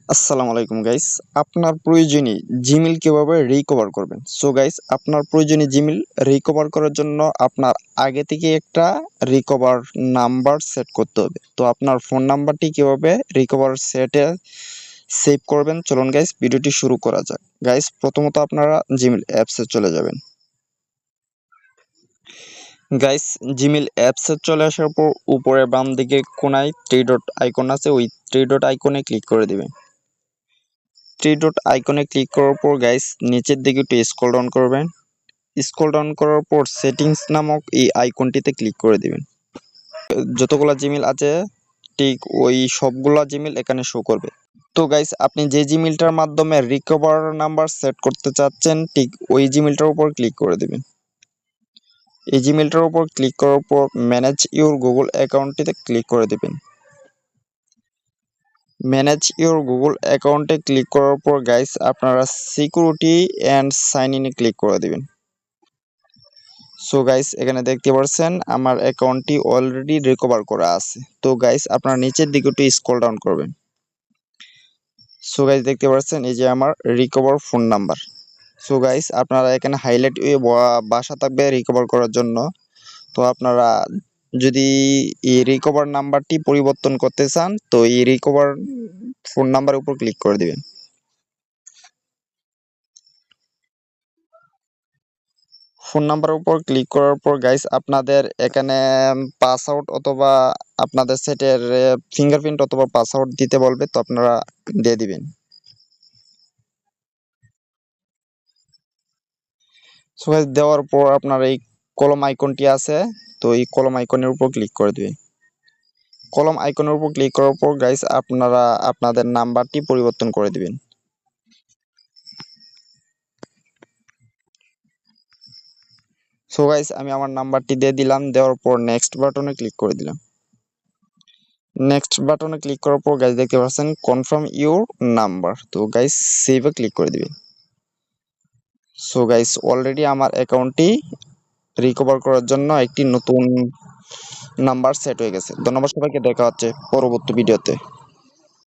আসসালামু আলাইকুম গাইস। আপনার প্রয়োজনীয় জিমেইল কিভাবে রিকভার করবেন? সো গাইস, আপনার প্রয়োজনীয় জিমেইল রিকভার করার জন্য আপনার আগে থেকে একটা রিকভার নাম্বার সেট করতে হবে। তো আপনার ফোন নাম্বারটি কিভাবে রিকভার সেটে সেভ করবেন, চলুন গাইস ভিডিওটি শুরু করা যাক। গাইস, প্রথমত আপনারা জিমেইল অ্যাপসে চলে যাবেন। গাইস, জিমেইল অ্যাপসে চলে আসার পর উপরে বাম দিকে কোনায় থ্রি ডট আইকন আছে, ওই থ্রি ডট আইকনে ক্লিক করে দিবেন। থ্রি ডট আইকনে ক্লিক করার পর গাইস নিচের দিকে একটু স্ক্রল ডাউন করবেন। স্ক্রল ডাউন করার পর সেটিংস নামক এই আইকনটিতে ক্লিক করে দিবেন। যতগুলা জিমেইল আছে ঠিক ওই সবগুলা জিমেইল এখানে শো করবে। তো গাইস, আপনি যে জিমেইলটার মাধ্যমে রিকভার নাম্বার সেট করতে চাচ্ছেন ঠিক ওই জিমেইলটার উপর ক্লিক করে দিবেন। এই জিমেইলটার উপর ক্লিক করার পর ম্যানেজ ইউর গুগল অ্যাকাউন্টটিতে ক্লিক করে দিবেন। ম্যানেজ ইউর গুগল অ্যাকাউন্টে ক্লিক করার পর গাইস আপনারা সিকিউরিটি অ্যান্ড সাইন ইনে ক্লিক করে দিবেন। সো গাইস, এখানে দেখতে পাচ্ছেন আমার অ্যাকাউন্টটি অলরেডি রিকভার করা আছে। তো গাইস আপনারা নিচের দিকে একটু স্ক্রল ডাউন করবেন। সো গাইস, দেখতে পাচ্ছেন এই যে আমার recover phone number. So guys, আপনারা এখানে হাইলাইট বাসা থাকবে রিকভার করার জন্য। তো আপনারা যদি এই রিকভার নাম্বারটি পরিবর্তন করতে চান তো এই রিকভার ফোন নাম্বারের উপর ক্লিক করে দিবেন। ফোন নাম্বারের উপর ক্লিক করার পর গাইস আপনাদের এখানে পাসওয়ার্ড অথবা আপনাদের সেটের ফিঙ্গারপ্রিন্ট অথবা পাসওয়ার্ড দিতে বলবে, তো আপনারা দিয়ে দিবেন। সো গাইস, দেওয়ার পর আপনার এই কলম আইকনটি আছে, তো এই কলম আইকনের উপর ক্লিক করে দিবেন। কলম আইকনের উপর ক্লিক করার পর গাইস আপনারা আপনাদের নাম্বারটি পরিবর্তন করে দিবেন। সো গাইস, আমি আমার নাম্বারটি দিয়ে দিলাম। দেওয়ার পর নেক্সট বাটনে ক্লিক করে দিলাম। নেক্সট বাটনে ক্লিক করার পর গাইস দেখতে পাচ্ছেন কনফার্ম ইউর নাম্বার, তো গাইস সেভে ক্লিক করে দিবেন। সো গাইস, অলরেডি আমার অ্যাকাউন্টটি রিকভার করার জন্য একটি নতুন নাম্বার সেট হয়ে গেছে। ধন্যবাদ সবাইকে, দেখা হচ্ছে পরবর্তী ভিডিওতে।